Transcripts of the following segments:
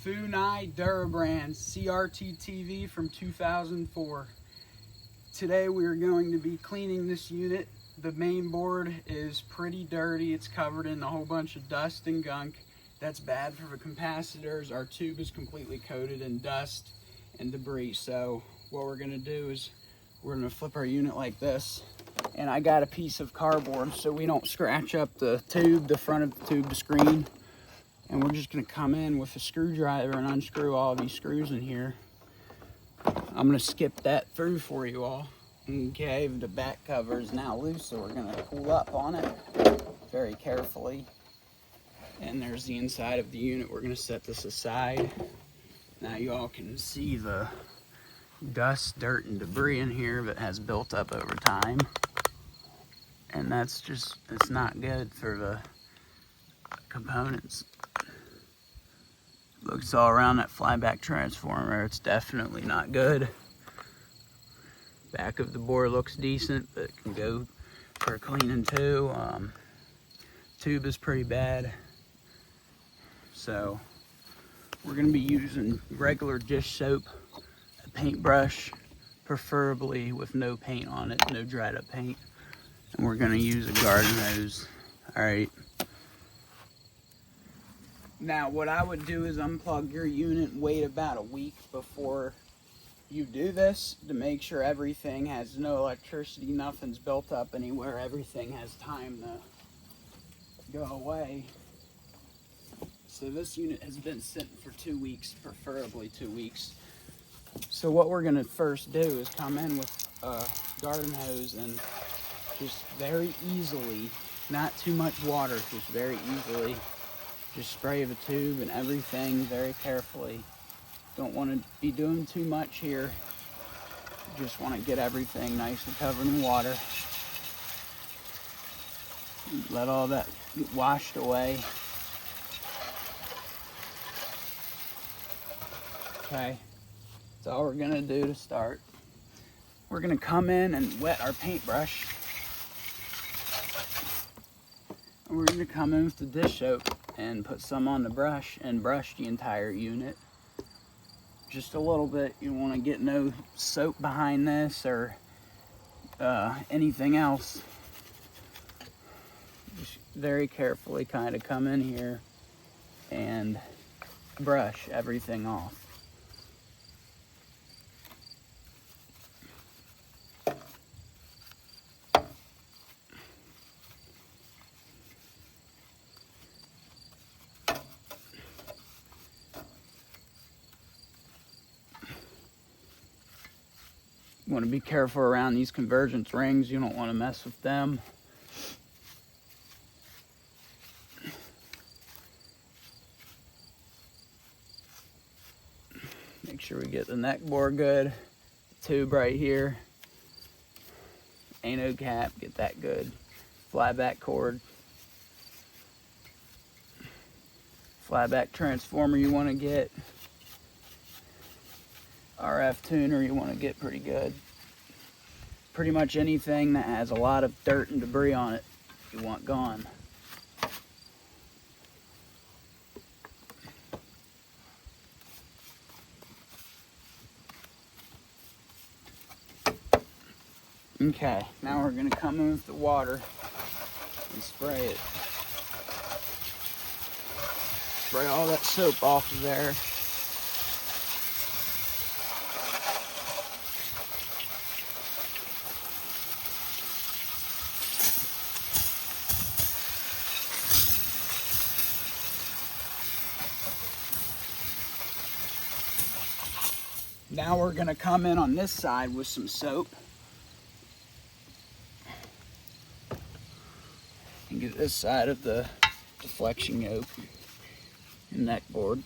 Funai Durabrand CRT TV from 2004. Today we are going to be cleaning this unit. The main board is pretty dirty. It's covered in a whole bunch of dust and gunk. That's bad for the capacitors. Our tube is completely coated in dust and debris. So what we're going to do is we're going to flip our unit like this. And I got a piece of cardboard so we don't scratch up the tube, the front of the tube, the screen. And we're just going to come in with a screwdriver and unscrew all these screws in here. I'm going to skip that through for you all. Okay, the back cover is now loose, so we're going to pull up on it very carefully. And there's the inside of the unit. We're going to set this aside. Now you all can see the dust, dirt, and debris in here that has built up over time. And that's just, it's not good for the components. Looks all around that flyback transformer. It's definitely not good. Back of the board looks decent, but can go for cleaning too. Tube is pretty bad. So we're going to be using regular dish soap, a paintbrush, preferably with no paint on it, no dried up paint. And we're going to use a garden hose. All right. Now what I would do is unplug your unit and wait about a week before you do this to make sure everything has no electricity, nothing's built up anywhere, everything has time to go away. So this unit has been sitting for 2 weeks, preferably 2 weeks. So what we're gonna first do is come in with a garden hose and just very easily, not too much water, just very easily, just spray the tube and everything very carefully. Don't want to be doing too much here. Just want to get everything nice and covered in water. Let all that get washed away. Okay, that's all we're going to do to start. We're going to come in and wet our paintbrush. And we're going to come in with the dish soap and put some on the brush and brush the entire unit. Just a little bit. You want to get no soap behind this or anything else. Just very carefully kind of come in here and brush everything off. You want to be careful around these convergence rings. You don't want to mess with them. Make sure we get the neck board good. Tube right here. Ain't no cap. Get that good. Flyback cord. Flyback transformer you want to get. RF tuner you want to get pretty good. Pretty much anything that has a lot of dirt and debris on it you want gone. Okay, now we're going to come in with the water and spray it. Spray all that soap off of there. Now we're going to come in on this side with some soap and get this side of the deflection yoke and neck board.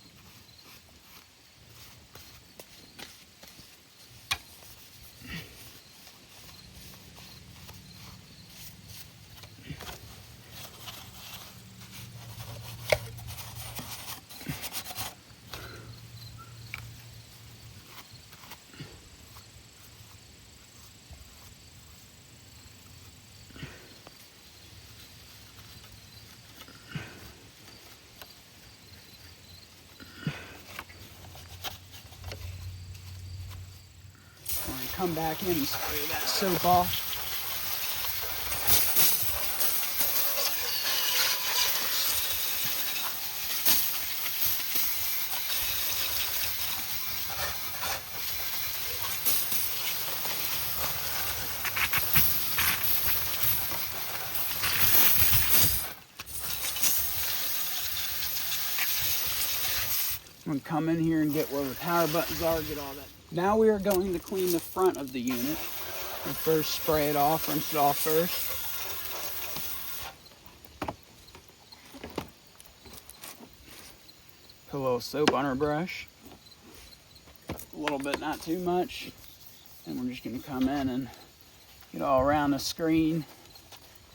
come back in and spray that soap off. I'm going to come in here and get where the power buttons are, get all that. Now we are going to clean the front of the unit. We'll first spray it off, rinse it off first. Put a little soap on our brush. A little bit, not too much. And we're just going to come in and get all around the screen.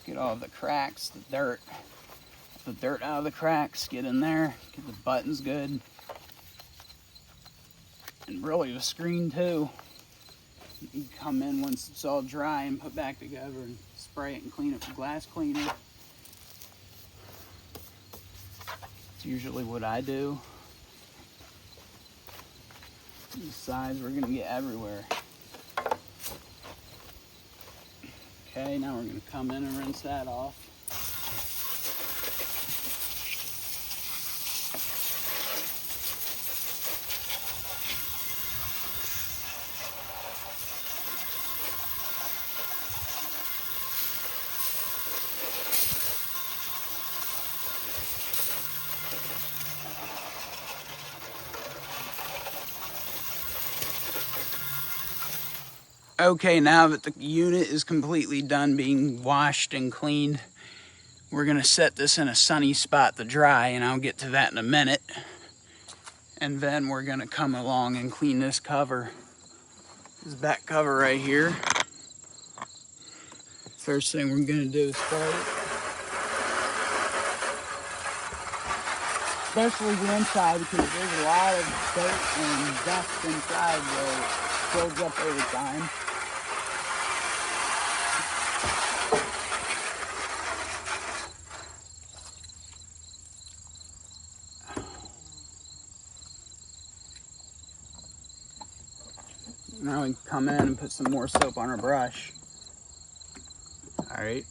Get all the cracks, the dirt out of the cracks, get in there, get the buttons good. And really the screen too. You can come in once it's all dry and put back together and spray it and clean it with glass cleaner. It's usually what I do. These sides we're gonna get everywhere. Okay, now we're gonna come in and rinse that off. Okay, now that the unit is completely done being washed and cleaned, we're gonna set this in a sunny spot to dry, and I'll get to that in a minute. And then we're gonna come along and clean this cover, this back cover right here. First thing we're gonna do is spray it. Especially the inside, because there's a lot of dirt and dust inside where it builds up over time. Now we come in and put some more soap on our brush. All right,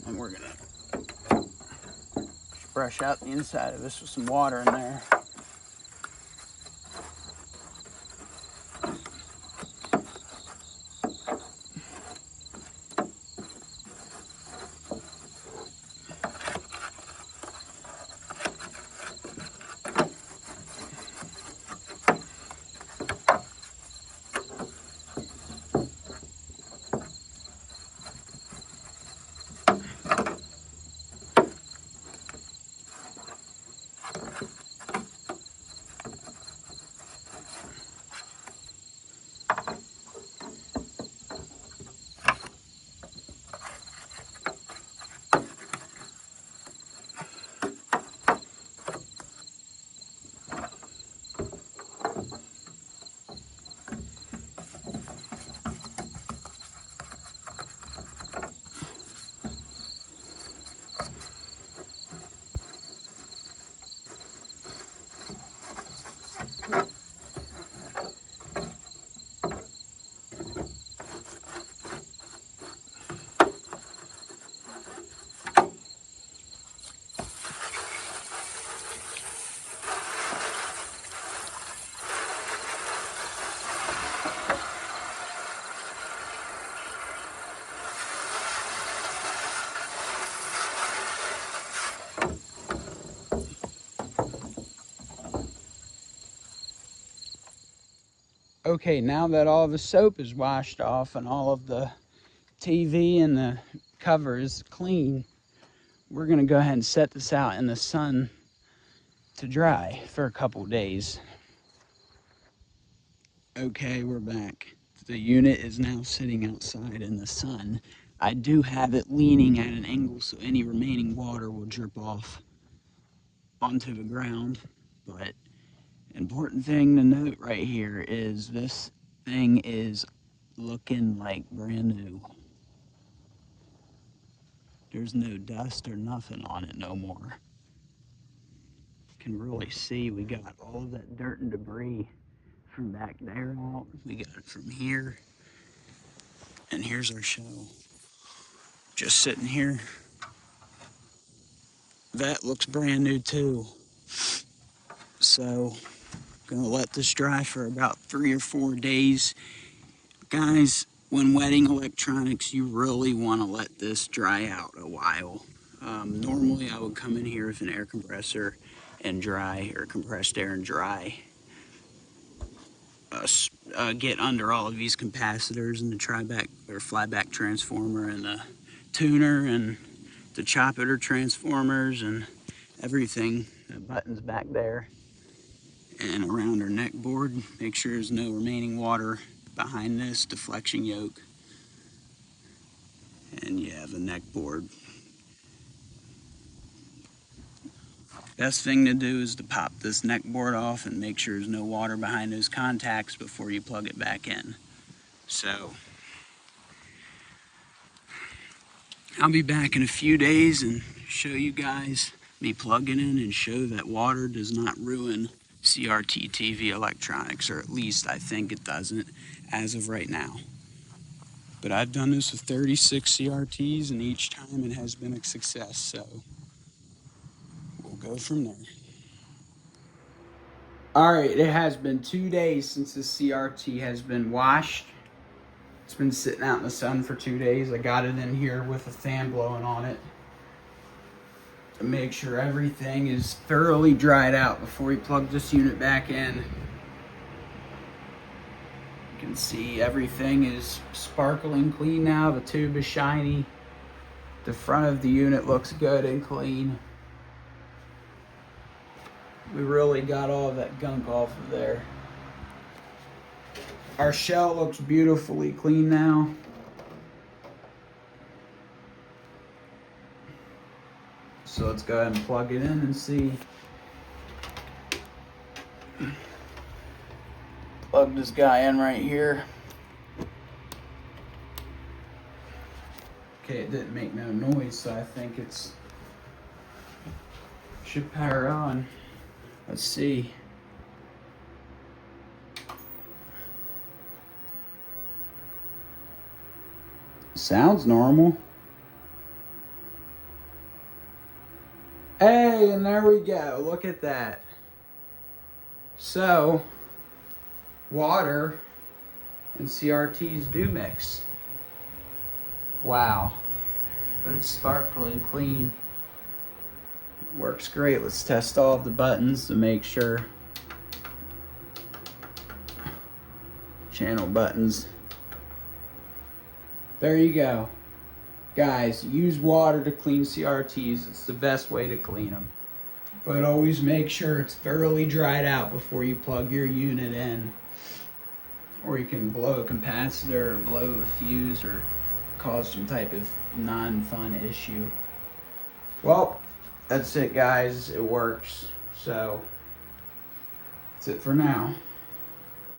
and we're gonna brush out the inside of this with some water in there. Okay, now that all the soap is washed off and all of the TV and the cover is clean, we're gonna go ahead and set this out in the sun to dry for a couple days. Okay, we're back. The unit is now sitting outside in the sun. I do have it leaning at an angle so any remaining water will drip off onto the ground, but important thing to note right here is this thing is looking like brand new. There's no dust or nothing on it no more. You can really see we got all of that dirt and debris from back there out. We got it from here. And here's our shell. Just sitting here. That looks brand new too. So, gonna let this dry for about 3 or 4 days. Guys, when wetting electronics, you really want to let this dry out a while. Normally I would come in here with an air compressor and dry, or compressed air and dry. Get under all of these capacitors and the tri-back or flyback transformer and the tuner and the chopper transformers and everything. The buttons back there and around our neck board. Make sure there's no remaining water behind this deflection yoke. And yeah, the neck board. Best thing to do is to pop this neck board off and make sure there's no water behind those contacts before you plug it back in. So, I'll be back in a few days and show you guys me plugging in and show that water does not ruin CRT TV electronics, or at least I think it doesn't as of right now. But I've done this with 36 CRTs and each time it has been a success, so we'll go from there. Alright, it has been 2 days since the CRT has been washed. It's been sitting out in the sun for 2 days. I got it in here with a fan blowing on it to make sure everything is thoroughly dried out before we plug this unit back in. You can see everything is sparkling clean now. The tube is shiny. The front of the unit looks good and clean. We really got all of that gunk off of there. Our shell looks beautifully clean now. So let's go ahead and plug it in and see. Plug this guy in right here. Okay, it didn't make no noise, so I think it's should power on. Let's see. Sounds normal. Hey, and there we go. Look at that. So, water and CRTs do mix. Wow. But it's sparkling clean. Works great. Let's test all of the buttons to make sure. Channel buttons. There you go. Guys, use water to clean CRTs. It's the best way to clean them. But always make sure it's thoroughly dried out before you plug your unit in. Or you can blow a capacitor or blow a fuse or cause some type of non-fun issue. Well, that's it, guys. It works. So, that's it for now.